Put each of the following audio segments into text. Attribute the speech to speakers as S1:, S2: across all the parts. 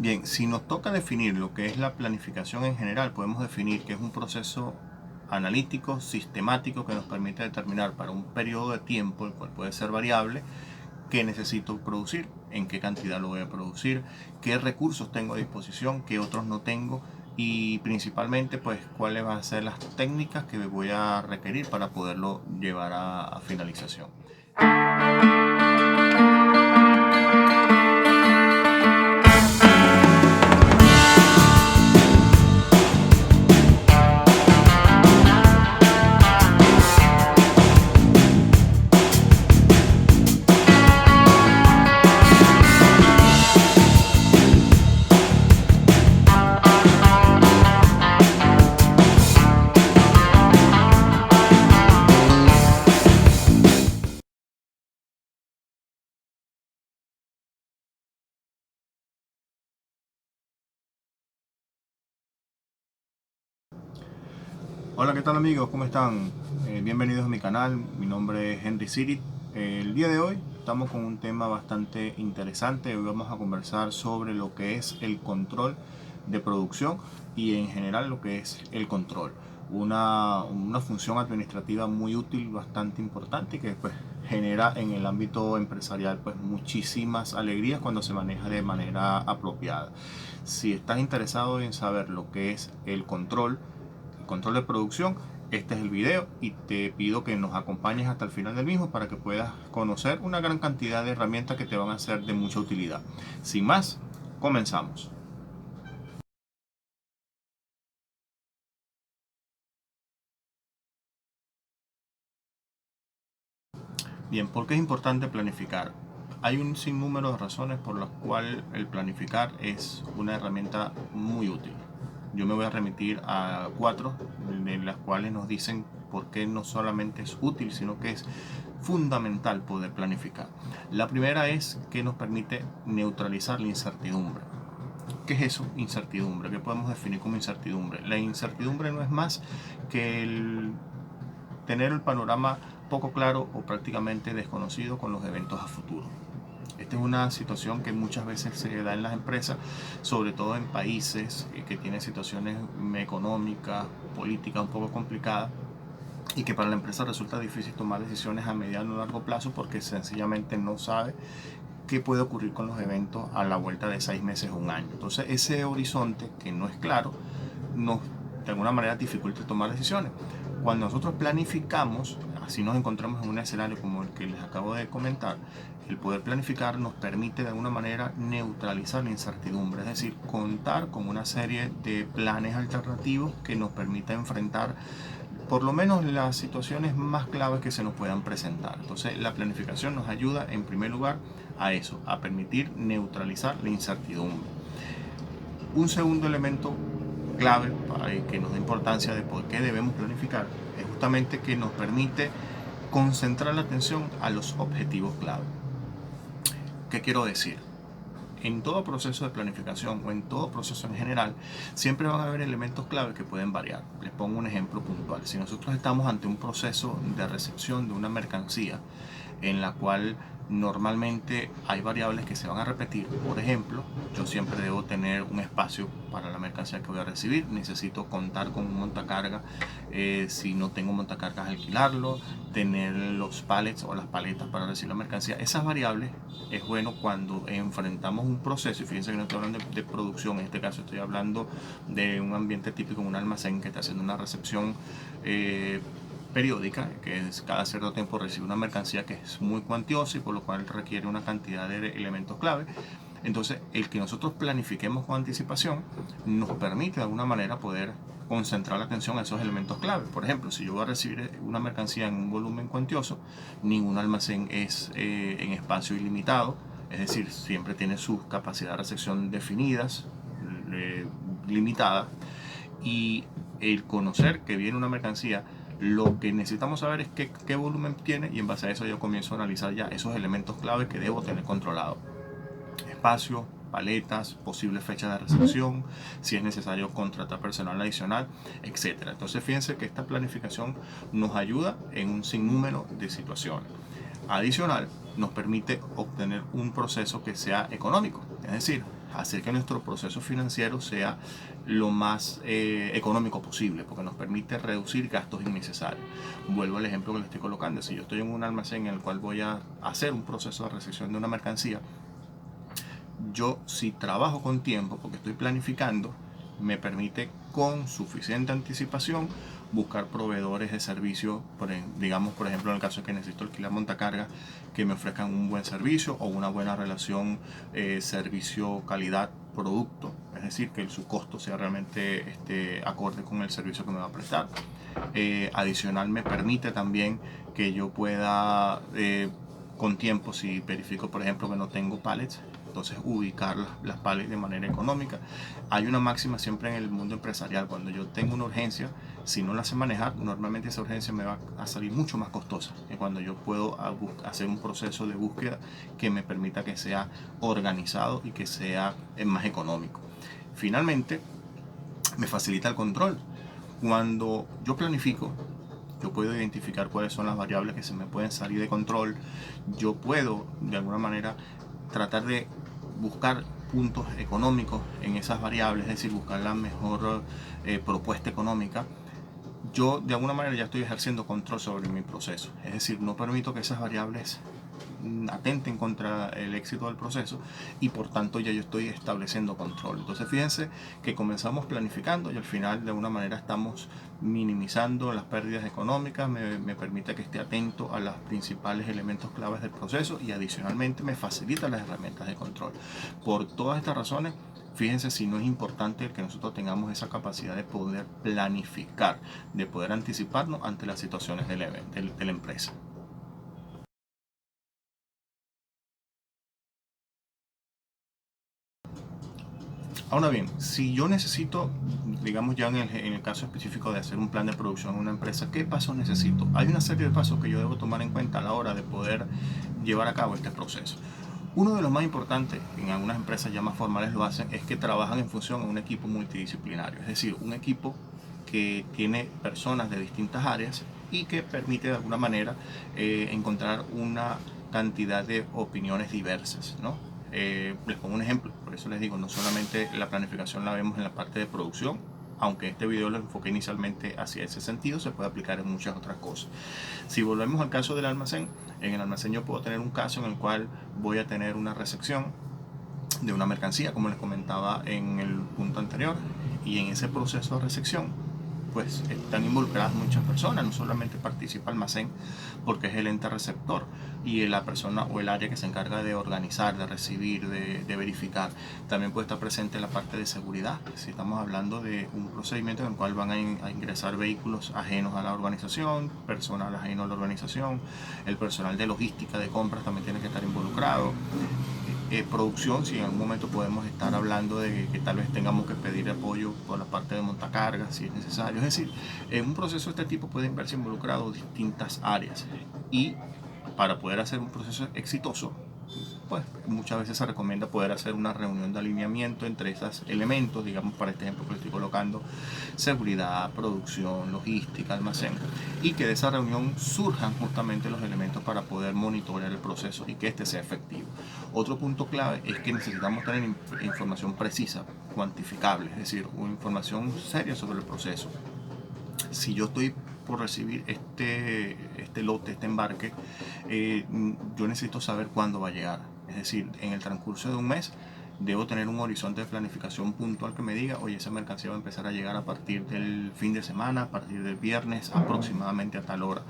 S1: Bien, si nos toca definir lo que es la planificación en general, podemos definir que es un proceso analítico, sistemático, que nos permite determinar para un periodo de tiempo, el cual puede ser variable, qué necesito producir, en qué cantidad lo voy a producir, qué recursos tengo a disposición, qué otros no tengo y principalmente pues cuáles van a ser las técnicas que voy a requerir para poderlo llevar a finalización. Hola, ¿qué tal amigos? ¿Cómo están? Bienvenidos a mi canal, mi nombre es Henry City. El día de hoy estamos con un tema bastante interesante. Hoy vamos a conversar sobre lo que es el control de producción y en general lo que es el control. Una función administrativa muy útil, bastante importante y que pues genera en el ámbito empresarial pues muchísimas alegrías cuando se maneja de manera apropiada. Si estás interesado en saber lo que es el control de producción, este es el video y te pido que nos acompañes hasta el final del mismo para que puedas conocer una gran cantidad de herramientas que te van a ser de mucha utilidad. Sin más, comenzamos. Bien, ¿por qué es importante planificar? Hay un sinnúmero de razones por las cuales el planificar es una herramienta muy útil. Yo me voy a remitir a 4 de las cuales nos dicen por qué no solamente es útil, sino que es fundamental poder planificar. La primera es que nos permite neutralizar la incertidumbre. ¿Qué es eso? Incertidumbre. ¿Qué podemos definir como incertidumbre? La incertidumbre no es más que tener el panorama poco claro o prácticamente desconocido con los eventos a futuro. Esta es una situación que muchas veces se da en las empresas, sobre todo en países que tienen situaciones económicas, políticas un poco complicadas y que para la empresa resulta difícil tomar decisiones a mediano o largo plazo porque sencillamente no sabe qué puede ocurrir con los eventos a la vuelta de 6 meses o un año. Entonces ese horizonte que no es claro nos de alguna manera dificulta tomar decisiones. Cuando nosotros planificamos, así nos encontramos en un escenario como el que les acabo de comentar, el poder planificar nos permite de alguna manera neutralizar la incertidumbre, es decir, contar con una serie de planes alternativos que nos permita enfrentar por lo menos las situaciones más claves que se nos puedan presentar. Entonces la planificación nos ayuda en primer lugar a eso, a permitir neutralizar la incertidumbre. Un segundo elemento clave que nos da importancia de por qué debemos planificar es justamente que nos permite concentrar la atención a los objetivos clave. ¿Qué quiero decir? En todo proceso de planificación o en todo proceso en general, siempre van a haber elementos clave que pueden variar. Les pongo un ejemplo puntual. Si nosotros estamos ante un proceso de recepción de una mercancía en la cual normalmente hay variables que se van a repetir. Por ejemplo, yo siempre debo tener un espacio para la mercancía que voy a recibir. Necesito contar con un montacarga. Si no tengo montacargas, alquilarlo. Tener los pallets o las paletas para recibir la mercancía. Esas variables es bueno cuando enfrentamos un proceso. Y fíjense que no estoy hablando de producción. En este caso estoy hablando de un ambiente típico en un almacén que está haciendo una recepción periódica, que es cada cierto tiempo recibe una mercancía que es muy cuantiosa y por lo cual requiere una cantidad de elementos clave. Entonces, el que nosotros planifiquemos con anticipación nos permite de alguna manera poder concentrar la atención a esos elementos clave. Por ejemplo, si yo voy a recibir una mercancía en un volumen cuantioso, ningún almacén es en espacio ilimitado, es decir, siempre tiene sus capacidades de recepción definidas, limitadas, y el conocer que viene una mercancía, lo que necesitamos saber es qué volumen tiene y en base a eso yo comienzo a analizar ya esos elementos clave que debo tener controlado. Espacio, paletas, posibles fechas de recepción, si es necesario contratar personal adicional, etcétera. Entonces fíjense que esta planificación nos ayuda en un sinnúmero de situaciones. Adicional, nos permite obtener un proceso que sea económico, es decir, hacer que nuestro proceso financiero sea lo más económico posible, porque nos permite reducir gastos innecesarios. Vuelvo al ejemplo que le estoy colocando. Si yo estoy en un almacén en el cual voy a hacer un proceso de recepción de una mercancía, yo, si trabajo con tiempo, porque estoy planificando, me permite con suficiente anticipación buscar proveedores de servicio, digamos, por ejemplo, en el caso de que necesito alquilar montacargas, que me ofrezcan un buen servicio o una buena relación servicio calidad producto, es decir, que su costo sea realmente acorde con el servicio que me va a prestar. Adicional, me permite también que yo pueda con tiempo, si verifico por ejemplo que no tengo pallets, entonces ubicar las pallets de manera económica. Hay una máxima siempre en el mundo empresarial: cuando yo tengo una urgencia, si no la sé manejar, normalmente esa urgencia me va a salir mucho más costosa que cuando yo puedo hacer un proceso de búsqueda que me permita que sea organizado y que sea más económico. Finalmente, me facilita el control. Cuando yo planifico, yo puedo identificar cuáles son las variables que se me pueden salir de control. Yo puedo, de alguna manera, tratar de buscar puntos económicos en esas variables, es decir, buscar la mejor propuesta económica. Yo, de alguna manera, ya estoy ejerciendo control sobre mi proceso. Es decir, no permito que esas variables atenten contra el éxito del proceso, y por tanto ya yo estoy estableciendo control. Entonces fíjense que comenzamos planificando y al final de alguna manera estamos minimizando las pérdidas económicas, me permite que esté atento a los principales elementos claves del proceso y adicionalmente me facilita las herramientas de control. Por todas estas razones, fíjense si no es importante que nosotros tengamos esa capacidad de poder planificar, de poder anticiparnos ante las situaciones de la empresa. Ahora bien, si yo necesito, digamos ya en el caso específico de hacer un plan de producción en una empresa, ¿qué pasos necesito? Hay una serie de pasos que yo debo tomar en cuenta a la hora de poder llevar a cabo este proceso. Uno de los más importantes, en algunas empresas ya más formales lo hacen, es que trabajan en función a un equipo multidisciplinario, es decir, un equipo que tiene personas de distintas áreas y que permite de alguna manera encontrar una cantidad de opiniones diversas, ¿no? Les pongo un ejemplo, por eso les digo, no solamente la planificación la vemos en la parte de producción, aunque este video lo enfoqué inicialmente hacia ese sentido, se puede aplicar en muchas otras cosas. Si volvemos al caso del almacén, en el almacén yo puedo tener un caso en el cual voy a tener una recepción de una mercancía, como les comentaba en el punto anterior, y en ese proceso de recepción pues están involucradas muchas personas. No solamente participa el almacén, porque es el ente receptor y la persona o el área que se encarga de organizar, de recibir, de verificar. También puede estar presente la parte de seguridad, si estamos hablando de un procedimiento en el cual van a ingresar vehículos ajenos a la organización, personal ajeno a la organización. El personal de logística, de compras, también tiene que estar involucrado. Producción, si en algún momento podemos estar hablando de que tal vez tengamos que pedir apoyo por la parte de montacargas si es necesario. Es decir, en un proceso de este tipo pueden verse involucrados distintas áreas, y para poder hacer un proceso exitoso, pues muchas veces se recomienda poder hacer una reunión de alineamiento entre esos elementos, digamos para este ejemplo que le estoy colocando, seguridad, producción, logística, almacén, y que de esa reunión surjan justamente los elementos para poder monitorear el proceso y que este sea efectivo. Otro punto clave es que necesitamos tener información precisa, cuantificable, es decir, una información seria sobre el proceso. Si yo estoy por recibir este lote, este embarque, yo necesito saber cuándo va a llegar. Es decir, en el transcurso de un mes debo tener un horizonte de planificación puntual que me diga: oye, esa mercancía va a empezar a llegar a partir del fin de semana, a partir del viernes, aproximadamente a tal hora.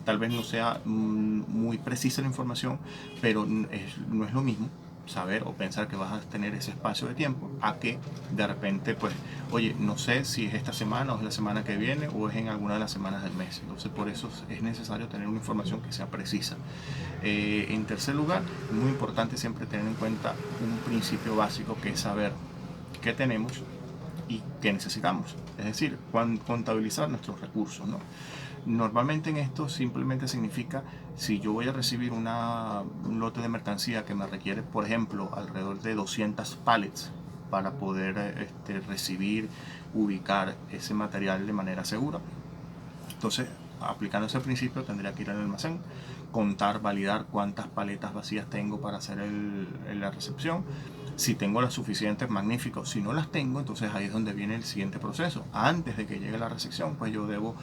S1: Tal vez no sea muy precisa la información, pero no es lo mismo saber o pensar que vas a tener ese espacio de tiempo a que de repente, pues, oye, no sé si es esta semana o es la semana que viene o es en alguna de las semanas del mes. Entonces, por eso es necesario tener una información que sea precisa. En tercer lugar, muy importante siempre tener en cuenta un principio básico, que es saber qué tenemos y qué necesitamos. Es decir, contabilizar nuestros recursos, ¿no? Normalmente en esto simplemente significa, si yo voy a recibir un lote de mercancía que me requiere, por ejemplo, alrededor de 200 pallets para poder recibir, ubicar ese material de manera segura. Entonces, aplicando ese principio, tendría que ir al almacén, contar, validar cuántas paletas vacías tengo para hacer la recepción, Si tengo las suficientes, magnífico. Si no las tengo, entonces ahí es donde viene el siguiente proceso. Antes de que llegue la recepción, pues yo debo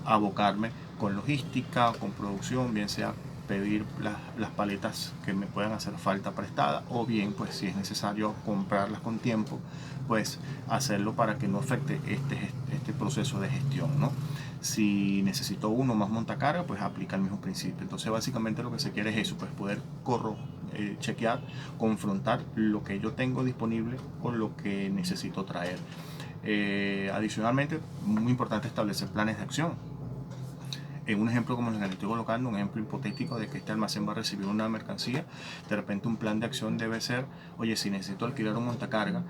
S1: abocarme con logística, con producción, bien sea pedir las paletas que me puedan hacer falta prestada, o bien pues si es necesario comprarlas con tiempo, pues hacerlo para que no afecte este proceso de gestión, ¿no? Si necesito uno más montacarga, pues aplica el mismo principio. Entonces básicamente lo que se quiere es eso, pues poder chequear, confrontar lo que yo tengo disponible con lo que necesito traer. Adicionalmente, muy importante establecer planes de acción. En un ejemplo como el que estoy colocando, un ejemplo hipotético de que este almacén va a recibir una mercancía, de repente un plan de acción debe ser, oye, si necesito alquilar un montacarga,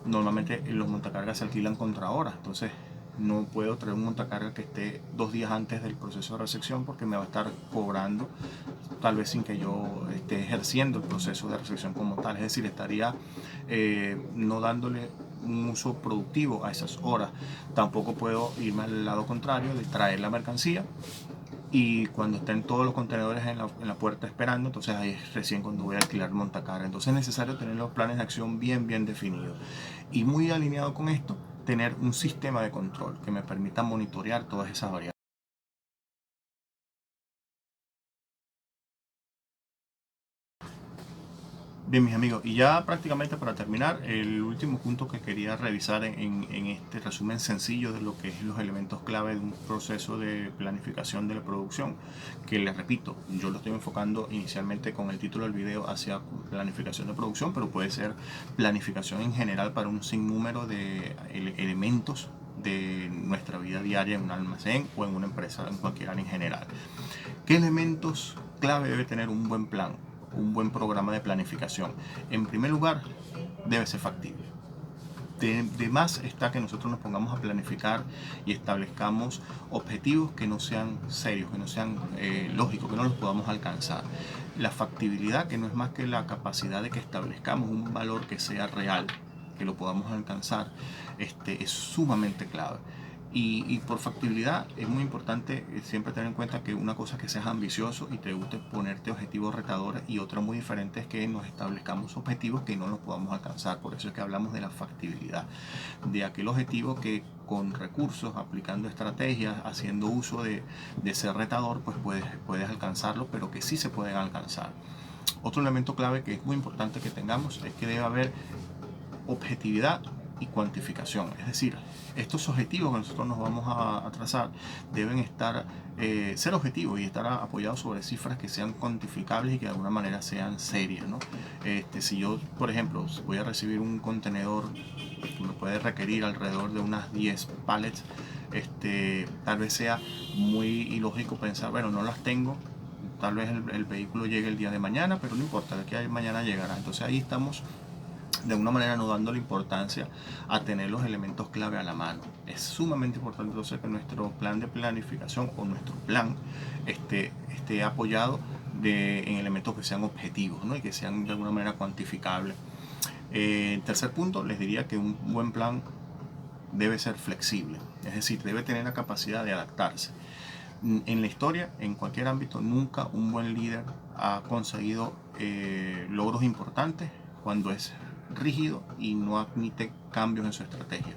S1: normalmente los montacargas se alquilan contra hora, entonces no puedo traer un montacarga que esté 2 días antes del proceso de recepción porque me va a estar cobrando tal vez sin que yo esté ejerciendo el proceso de recepción como tal, es decir, estaría no dándole un uso productivo a esas horas. Tampoco puedo irme al lado contrario de traer la mercancía y cuando estén todos los contenedores en la puerta esperando, entonces ahí es recién cuando voy a alquilar el montacarga. Entonces es necesario tener los planes de acción bien definidos. Y muy alineado con esto, tener un sistema de control que me permita monitorear todas esas variables. Bien, mis amigos, y ya prácticamente para terminar, el último punto que quería revisar en este resumen sencillo de lo que es los elementos clave de un proceso de planificación de la producción, que les repito, yo lo estoy enfocando inicialmente con el título del video hacia planificación de producción, pero puede ser planificación en general para un sinnúmero de elementos de nuestra vida diaria en un almacén o en una empresa, en cualquier área en general. ¿Qué elementos clave debe tener un buen plan, un buen programa de planificación? En primer lugar, debe ser factible. De más está que nosotros nos pongamos a planificar y establezcamos objetivos que no sean serios, que no sean lógicos, que no los podamos alcanzar. La factibilidad, que no es más que la capacidad de que establezcamos un valor que sea real, que lo podamos alcanzar, es sumamente clave. Y por factibilidad es muy importante siempre tener en cuenta que una cosa es que seas ambicioso y te guste ponerte objetivos retadores, y otra muy diferente es que nos establezcamos objetivos que no los podamos alcanzar. Por eso es que hablamos de la factibilidad, de aquel objetivo que con recursos, aplicando estrategias, haciendo uso de ser retador, pues puedes alcanzarlo, pero que sí se pueden alcanzar. Otro elemento clave que es muy importante que tengamos es que debe haber objetividad y cuantificación. Es decir, estos objetivos que nosotros nos vamos a trazar deben ser objetivos y estar apoyados sobre cifras que sean cuantificables y que de alguna manera sean serias, ¿no? Si yo, por ejemplo, voy a recibir un contenedor que me puede requerir alrededor de unas 10 pallets, tal vez sea muy ilógico pensar, bueno, no las tengo, tal vez el vehículo llegue el día de mañana, pero no importa, de aquí a mañana llegará. Entonces ahí estamos de alguna manera no dando la importancia a tener los elementos clave a la mano. Es sumamente importante entonces que nuestro plan de planificación o nuestro plan esté apoyado en elementos que sean objetivos, ¿no? Y que sean de alguna manera cuantificables. Tercer punto, les diría que un buen plan debe ser flexible, es decir, debe tener la capacidad de adaptarse. En la historia, en cualquier ámbito, nunca un buen líder ha conseguido logros importantes cuando es rígido y no admite cambios en su estrategia.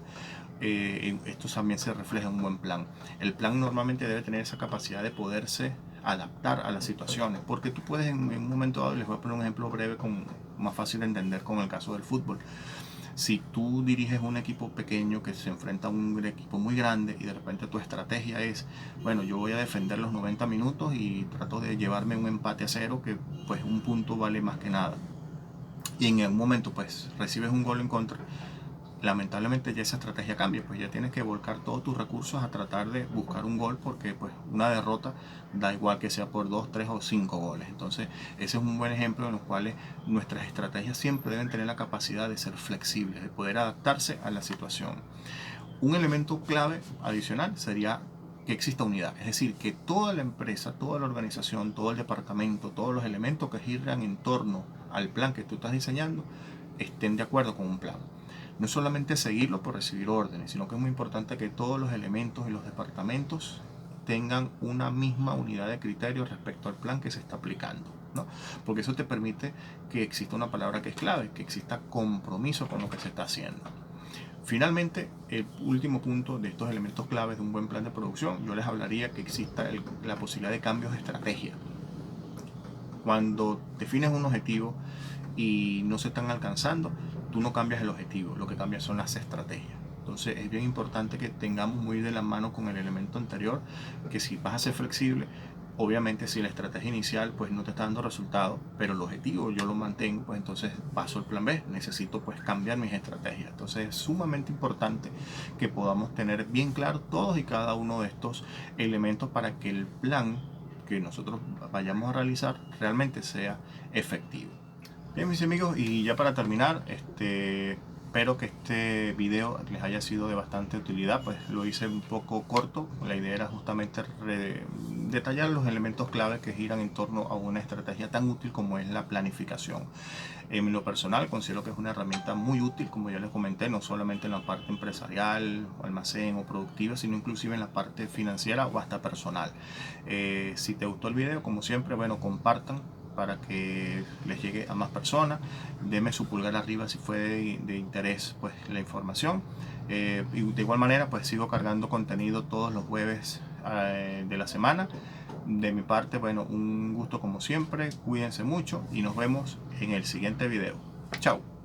S1: Esto también se refleja en un buen plan. El plan normalmente debe tener esa capacidad de poderse adaptar a las situaciones, porque tú puedes en un momento dado, les voy a poner un ejemplo breve, más fácil de entender con el caso del fútbol. Si tú diriges un equipo pequeño que se enfrenta a un equipo muy grande y de repente tu estrategia es, bueno, yo voy a defender los 90 minutos y trato de llevarme un empate a cero, que pues un punto vale más que nada, y en algún momento pues recibes un gol en contra, lamentablemente ya esa estrategia cambia, pues ya tienes que volcar todos tus recursos a tratar de buscar un gol, porque pues una derrota da igual que sea por 2, 3 o 5 goles. Entonces ese es un buen ejemplo en los cuales nuestras estrategias siempre deben tener la capacidad de ser flexibles, de poder adaptarse a la situación. Un elemento clave adicional sería que exista unidad, es decir, que toda la empresa, toda la organización, todo el departamento, todos los elementos que giran en torno al plan que tú estás diseñando estén de acuerdo con un plan. No es solamente seguirlo por recibir órdenes, sino que es muy importante que todos los elementos y los departamentos tengan una misma unidad de criterio respecto al plan que se está aplicando. ¿no? Porque eso te permite que exista una palabra que es clave, que exista compromiso con lo que se está haciendo. Finalmente, el último punto de estos elementos claves de un buen plan de producción, yo les hablaría que exista la posibilidad de cambios de estrategia. Cuando defines un objetivo y no se están alcanzando, tú no cambias el objetivo, lo que cambias son las estrategias. Entonces es bien importante que tengamos muy de la mano con el elemento anterior, que si vas a ser flexible, obviamente si la estrategia inicial pues no te está dando resultado, pero el objetivo yo lo mantengo, pues entonces paso al plan B, necesito pues cambiar mis estrategias. Entonces es sumamente importante que podamos tener bien claro todos y cada uno de estos elementos para que el plan que nosotros vayamos a realizar realmente sea efectivo. Bien, mis amigos, y ya para terminar, espero que este video les haya sido de bastante utilidad. Pues lo hice un poco corto, la idea era justamente detallar los elementos clave que giran en torno a una estrategia tan útil como es la planificación. En lo personal considero que es una herramienta muy útil, como ya les comenté, no solamente en la parte empresarial, almacén o productiva, sino inclusive en la parte financiera o hasta personal. Si te gustó el video, como siempre, bueno, compartan para que les llegue a más personas. Denme su pulgar arriba si fue de interés pues la información. Y de igual manera pues sigo cargando contenido todos los jueves de la semana. De mi parte, bueno, un gusto como siempre, cuídense mucho y nos vemos en el siguiente video. Chao.